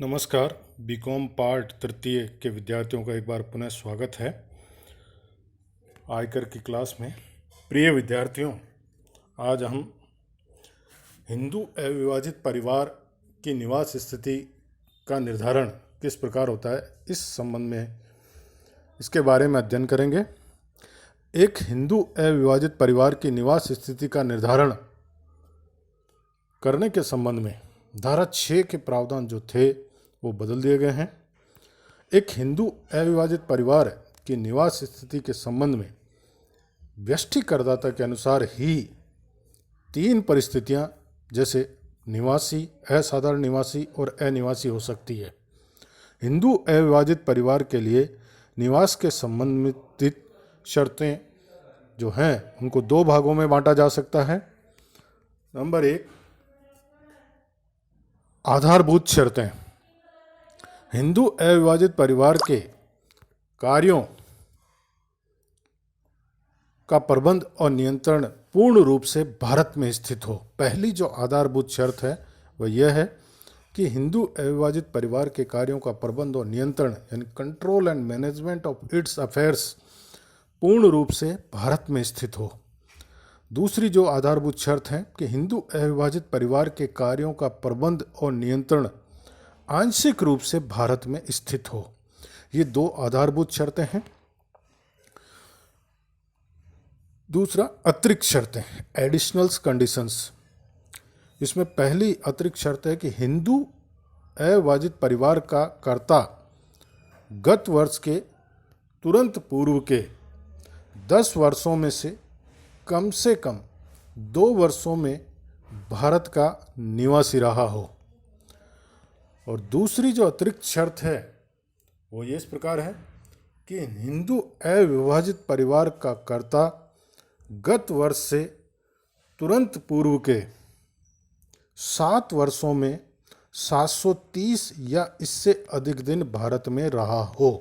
नमस्कार। BCom part तृतीय के विद्यार्थियों का एक बार पुनः स्वागत है आयकर की क्लास में। प्रिय विद्यार्थियों, आज हम हिंदू अविभाजित परिवार की निवास स्थिति का निर्धारण किस प्रकार होता है इस संबंध में इसके बारे में अध्ययन करेंगे। एक हिंदू अविभाजित परिवार की निवास स्थिति का निर्धारण करने के संबंध में धारा 6 के प्रावधान जो थे वो बदल दिए गए हैं। एक हिंदू अविभाजित परिवार की निवास स्थिति के संबंध में व्यष्टि करदाता के अनुसार ही 3 परिस्थितियां जैसे निवासी, असाधारण निवासी और अनिवासी हो सकती है। हिंदू अविभाजित परिवार के लिए निवास के संबंधित शर्तें जो हैं उनको 2 भागों में बांटा जा सकता है। नंबर 1, आधारभूत शर्तें। हिंदू अविभाजित परिवार के कार्यों का प्रबंध और नियंत्रण पूर्ण रूप से भारत में स्थित हो। पहली जो आधारभूत शर्त है वह यह है कि हिंदू अविभाजित परिवार के कार्यों का प्रबंध और नियंत्रण यानी control and management of its affairs पूर्ण रूप से भारत में स्थित हो। दूसरी जो आधारभूत शर्त है कि हिंदू अविभाजित परिवार के कार्यों का प्रबंध और नियंत्रण आंशिक रूप से भारत में स्थित हो। ये 2 आधारभूत शर्तें हैं। दूसरा, अतिरिक्त शर्तें, एडिशनल्स कंडीशंस। इसमें पहली अतिरिक्त शर्त है कि हिंदू अविभाजित परिवार का कर्ता गत वर्ष के तुरंत पूर्व के 10 वर्षों में से कम 2 वर्षों में भारत का निवासी रहा हो। और दूसरी जो अतिरिक्त शर्त है वो ये इस प्रकार है कि हिंदू अविभाजित परिवार का कर्ता गत वर्ष से तुरंत पूर्व के 7 वर्षों में 730 या इससे अधिक दिन भारत में रहा हो।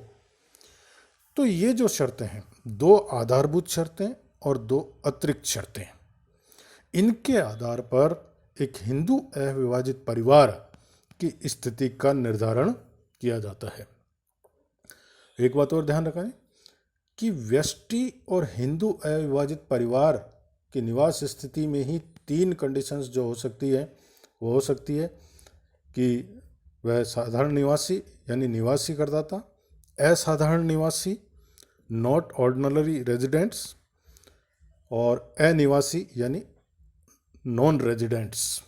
तो ये जो शर्तें हैं, 2 आधारभूत शर्तें और 2 अतिरिक्त शर्तें, इनके आधार पर एक हिंदू अविभाजित परिवार की स्थिति का निर्धारण किया जाता है। एक बात और ध्यान रखें कि व्यष्टि और हिंदू अविभाजित परिवार की निवास स्थिति में ही 3 कंडीशंस जो हो सकती है वो हो सकती है कि वह साधारण निवासी यानी निवासी करदाता, असाधारण निवासी नॉट ऑर्डिनरी रेजिडेंट्स और अनिवासी यानी नॉन रेजिडेंट्स।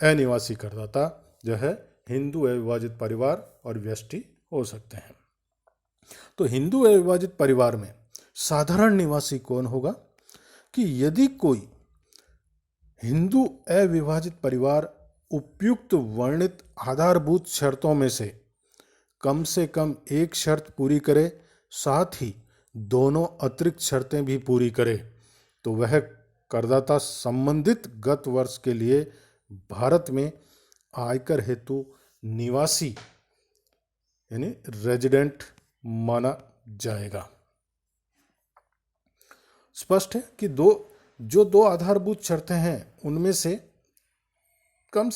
अनिवासी करदाता जो है हिंदू अविभाजित परिवार और व्यष्टि हो सकते हैं। तो हिंदू अविभाजित परिवार में साधारण निवासी कौन होगा कि यदि कोई हिंदू अविभाजित परिवार उपयुक्त वर्णित आधारभूत शर्तों में से कम एक शर्त पूरी करे, साथ ही दोनों अतिरिक्त शर्तें भी पूरी करे, तो वह करदाता संबंधित गत वर्ष के लिए भारत में आयकर हेतु निवासी यानी रेजिडेंट माना जाएगा। स्पष्ट है कि 2 आधारभूत शर्तें हैं उनमें से कम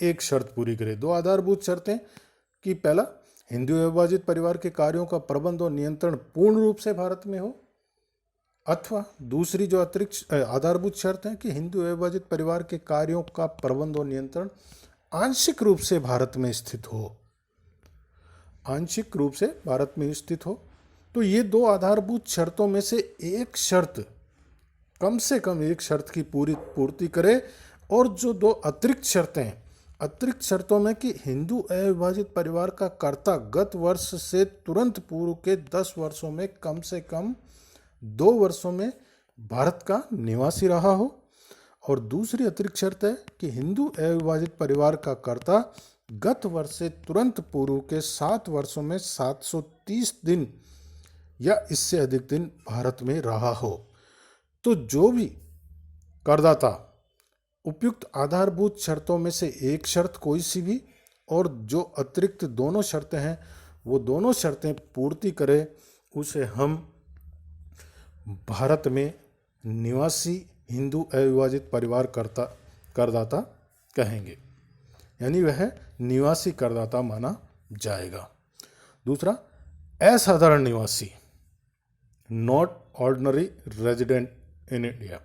एक शर्त पूरी करे। 2 आधारभूत शर्तें कि पहला, हिंदू अविभाजित परिवार के कार्यों का प्रबंध और नियंत्रण पूर्ण रूप से भारत में हो, अथवा दूसरी जो अतिरिक्त आधारभूत शर्त है कि हिंदू अविभाजित परिवार के कार्यों का प्रबंध और नियंत्रण आंशिक रूप से भारत में स्थित हो। आंशिक रूप से भारत में स्थित हो। तो ये 2 आधारभूत शर्तों में से एक शर्त कम से कम एक शर्त की पूर्ति करे। और जो 2 अतिरिक्त शर्तें हैं, अतिरिक्त शर्तों में कि हिंदू अविभाजित परिवार का कर्ता गत वर्ष से तुरंत पूर्व के 10 वर्षों में कम से कम 2 वर्षों में भारत का निवासी रहा हो। और दूसरी अतिरिक्त शर्त है कि हिंदू अविभाजित परिवार का कर्ता गत वर्ष से तुरंत पूर्व के 7 वर्षों में 730 दिन या इससे अधिक दिन भारत में रहा हो। तो जो भी करदाता उपयुक्त आधारभूत शर्तों में से एक शर्त कोई सी भी और जो अतिरिक्त दोनों शर्तें हैं वो दोनों शर्तें पूर्ति करे, उसे हम भारत में निवासी हिंदू अविभाजित परिवार करदाता कहेंगे। यानी वह निवासी करदाता माना जाएगा। दूसरा, असाधारण निवासी, not ordinary resident in India.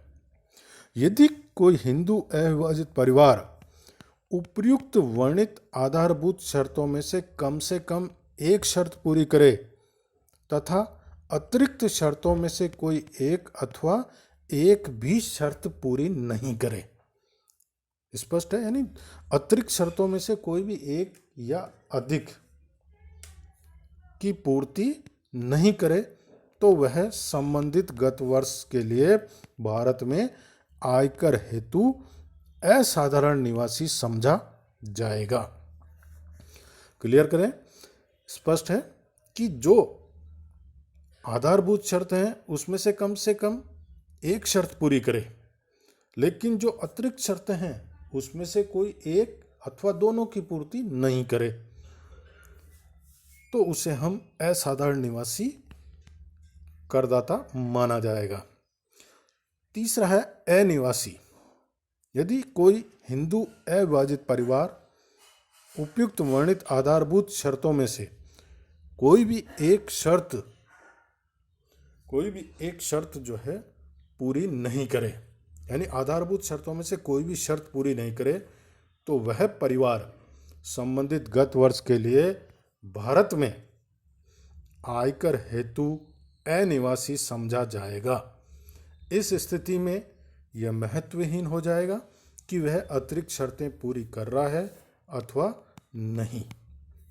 यदि कोई हिंदू अविभाजित परिवार उपर्युक्त वर्णित आधारभूत शर्तों में से कम एक शर्त पूरी करे तथा अतिरिक्त शर्तों में से कोई एक अथवा एक भी शर्त पूरी नहीं करे, स्पष्ट है, यानी अतिरिक्त शर्तों में से कोई भी एक या अधिक की पूर्ति नहीं करे तो वह संबंधित गत वर्ष के लिए भारत में आयकर हेतु असाधारण निवासी समझा जाएगा। क्लियर करें, स्पष्ट है कि जो आधारभूत शर्त हैं उसमें से कम एक शर्त पूरी करे, लेकिन जो अतिरिक्त शर्तें हैं उसमें से कोई एक अथवा दोनों की पूर्ति नहीं करे तो उसे हम असाधारण निवासी करदाता माना जाएगा। तीसरा है अनिवासी। यदि कोई हिंदू अविभाजित परिवार उपयुक्त वर्णित आधारभूत शर्तों में से कोई भी एक शर्त जो है पूरी नहीं करे, यानी आधारभूत शर्तों में से कोई भी शर्त पूरी नहीं करे तो वह परिवार संबंधित गत वर्ष के लिए भारत में आयकर हेतु अनिवासी समझा जाएगा। इस स्थिति में यह महत्वहीन हो जाएगा कि वह अतिरिक्त शर्तें पूरी कर रहा है अथवा नहीं,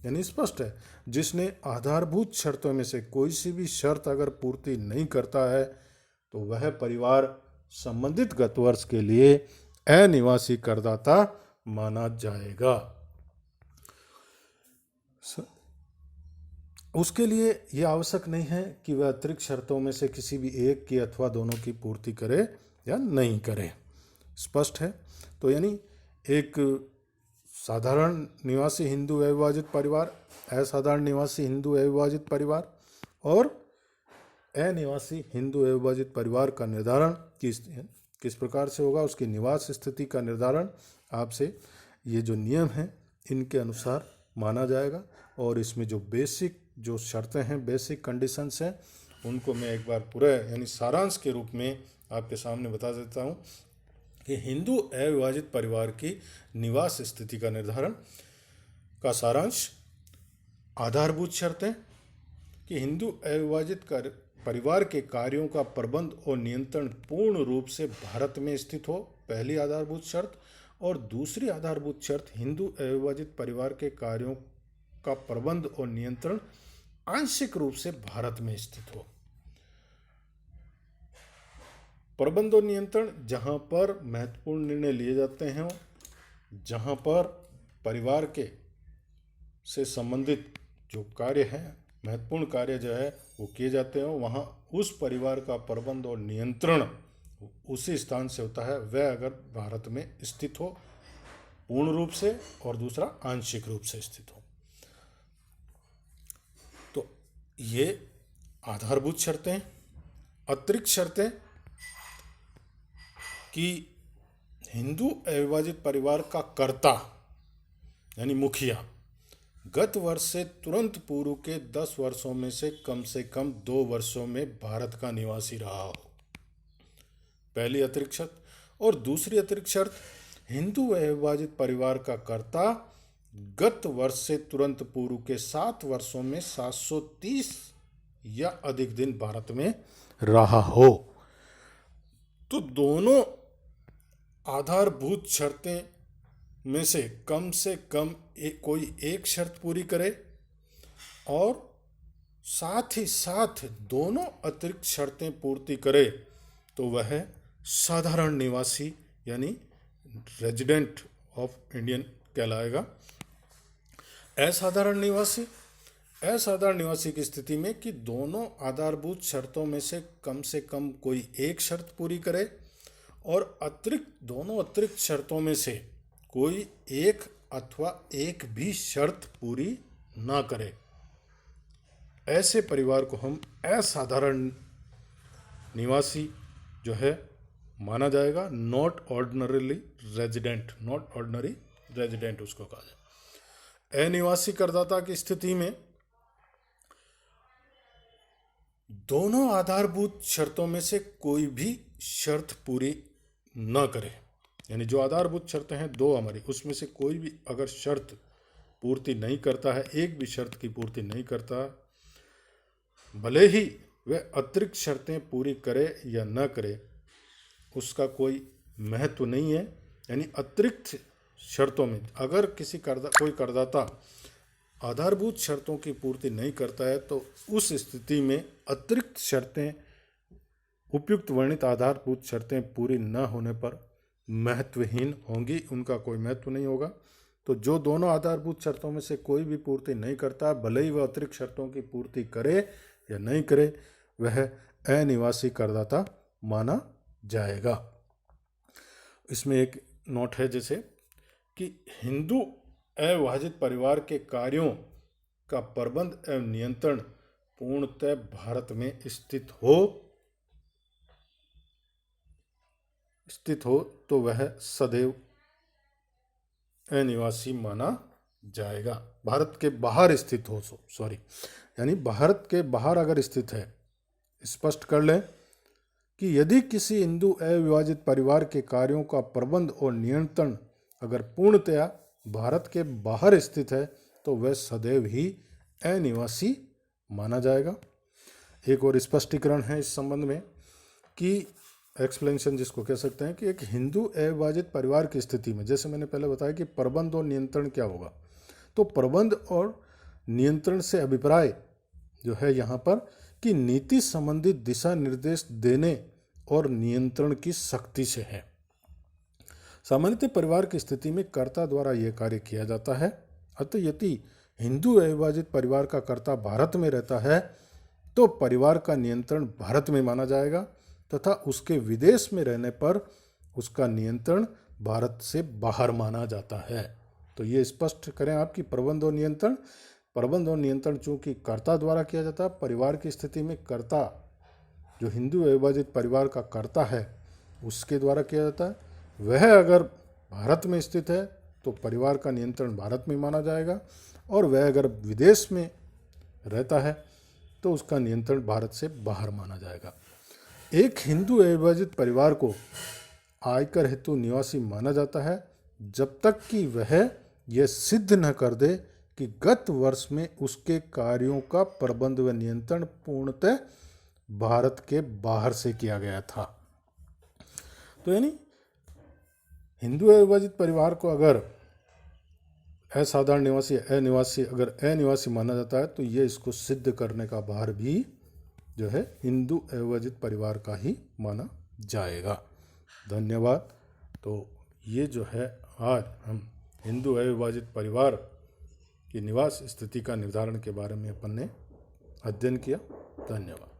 यानी स्पष्ट है, जिसने आधारभूत शर्तों में से कोई सी भी शर्त अगर पूर्ति नहीं करता है तो वह परिवार संबंधित गत वर्ष के लिए अनिवासी करदाता माना जाएगा। उसके लिए यह आवश्यक नहीं है कि वह अतिरिक्त शर्तों में से किसी भी एक की अथवा दोनों की पूर्ति करे या नहीं करे, स्पष्ट है। तो यानी एक साधारण निवासी हिंदू अविभाजित परिवार, असाधारण निवासी हिंदू अविभाजित परिवार और अनिवासी हिंदू अविभाजित परिवार का निर्धारण किस प्रकार से होगा, उसकी निवास स्थिति का निर्धारण आपसे ये जो नियम हैं इनके अनुसार माना जाएगा। और इसमें जो शर्तें हैं, बेसिक कंडीशंस हैं, उनको मैं एक बार पूरा यानी सारांश के रूप में आपके सामने बता देता हूँ कि हिंदू अविभाजित परिवार की निवास स्थिति का निर्धारण का सारांश। आधारभूत शर्तें कि हिंदू अविभाजित परिवार के कार्यों का प्रबंध और नियंत्रण पूर्ण रूप से भारत में स्थित हो, पहली आधारभूत शर्त। और दूसरी आधारभूत शर्त, हिंदू अविभाजित परिवार के कार्यों का प्रबंध और नियंत्रण आंशिक रूप से भारत में स्थित हो। प्रबंध और नियंत्रण जहां पर महत्वपूर्ण निर्णय लिए जाते हैं, जहां पर परिवार के से संबंधित जो कार्य हैं, महत्वपूर्ण कार्य जो है वो किए जाते हैं, वहाँ उस परिवार का प्रबंध और नियंत्रण उसी स्थान से होता है, वह अगर भारत में स्थित हो पूर्ण रूप से और दूसरा आंशिक रूप से स्थित हो। तो ये आधारभूत शर्तें। अतिरिक्त शर्तें कि हिंदू अविभाजित परिवार का कर्ता यानी मुखिया गत वर्ष से तुरंत पूर्व के 10 वर्षों में से कम 2 वर्षों में भारत का निवासी रहा हो, पहली अतिरिक्त शर्त। और दूसरी अतिरिक्त शर्त, हिंदू अविभाजित परिवार का कर्ता गत वर्ष से तुरंत पूर्व के 7 वर्षों में 730 या अधिक दिन भारत में रहा हो। तो दोनों आधारभूत शर्तें में से कम कोई एक शर्त पूरी करे और साथ ही साथ दोनों अतिरिक्त शर्तें पूर्ति करे तो वह साधारण निवासी यानी रेजिडेंट ऑफ इंडियन कहलाएगा। असाधारण निवासी की स्थिति में कि दोनों आधारभूत शर्तों में से कम कोई एक शर्त पूरी करे और दोनों अतिरिक्त शर्तों में से कोई एक अथवा एक भी शर्त पूरी ना करे, ऐसे परिवार को हम असाधारण निवासी जो है माना जाएगा, नॉट ऑर्डिनरी रेजिडेंट उसको कहा जाए। अनिवासी करदाता की स्थिति में दोनों आधारभूत शर्तों में से कोई भी शर्त पूरी न करे, यानी जो आधारभूत शर्तें हैं दो हमारी, उसमें से कोई भी अगर शर्त पूर्ति नहीं करता है, एक भी शर्त की पूर्ति नहीं करता, भले ही वह अतिरिक्त शर्तें पूरी करे या न करे, उसका कोई महत्व नहीं है। यानी अतिरिक्त शर्तों में अगर कोई करदाता आधारभूत शर्तों की पूर्ति नहीं करता है तो उस स्थिति में अतिरिक्त शर्तें, उपयुक्त वर्णित आधारभूत शर्तें पूरी न होने पर महत्वहीन होंगी, उनका कोई महत्व नहीं होगा। तो जो दोनों आधारभूत शर्तों में से कोई भी पूर्ति नहीं करता, भले ही वह अतिरिक्त शर्तों की पूर्ति करे या नहीं करे, वह अनिवासी करदाता माना जाएगा। इसमें एक नोट है जैसे कि हिंदू अविभाजित परिवार के कार्यों का प्रबंध एवं नियंत्रण पूर्णतः भारत में स्थित हो तो वह सदैव अनिवासी माना जाएगा। भारत के बाहर स्थित हो, यानी भारत के बाहर अगर स्थित है, स्पष्ट कर लें कि यदि किसी हिंदू अविभाजित परिवार के कार्यों का प्रबंध और नियंत्रण अगर पूर्णतया भारत के बाहर स्थित है तो वह सदैव ही अनिवासी माना जाएगा। एक और स्पष्टीकरण है इस संबंध में कि एक्सप्लेनेशन जिसको कह सकते हैं कि एक हिंदू अविभाजित परिवार की स्थिति में, जैसे मैंने पहले बताया कि प्रबंध और नियंत्रण क्या होगा, तो प्रबंध और नियंत्रण से अभिप्राय जो है यहाँ पर कि नीति संबंधित दिशा निर्देश देने और नियंत्रण की शक्ति से है। सामान्यतः परिवार की स्थिति में कर्ता द्वारा यह कार्य किया जाता है। अतः यदि हिंदू अविभाजित परिवार का कर्ता भारत में रहता है तो परिवार का नियंत्रण भारत में माना जाएगा तथा उसके विदेश में रहने पर उसका नियंत्रण भारत से बाहर माना जाता है। तो ये स्पष्ट करें आप कि प्रबंध और नियंत्रण चूंकि कर्ता द्वारा किया जाता है, परिवार की स्थिति में कर्ता जो हिंदू अविभाजित परिवार का कर्ता है उसके द्वारा किया जाता है। वह अगर भारत में स्थित है तो परिवार का नियंत्रण भारत में माना जाएगा, और वह अगर विदेश में रहता है तो उसका नियंत्रण भारत से बाहर माना जाएगा। एक हिंदू अविभाजित परिवार को आयकर हेतु निवासी माना जाता है जब तक कि वह यह सिद्ध न कर दे कि गत वर्ष में उसके कार्यों का प्रबंध व नियंत्रण पूर्णतः भारत के बाहर से किया गया था। तो यानी हिंदू अविभाजित परिवार को अगर असाधारण निवासी अनिवासी माना जाता है तो ये इसको सिद्ध करने का भार भी जो है हिंदू अविभाजित परिवार का ही माना जाएगा। धन्यवाद। तो ये जो है आज हम हिंदू अविभाजित परिवार की निवास स्थिति का निर्धारण के बारे में अपन ने अध्ययन किया। धन्यवाद।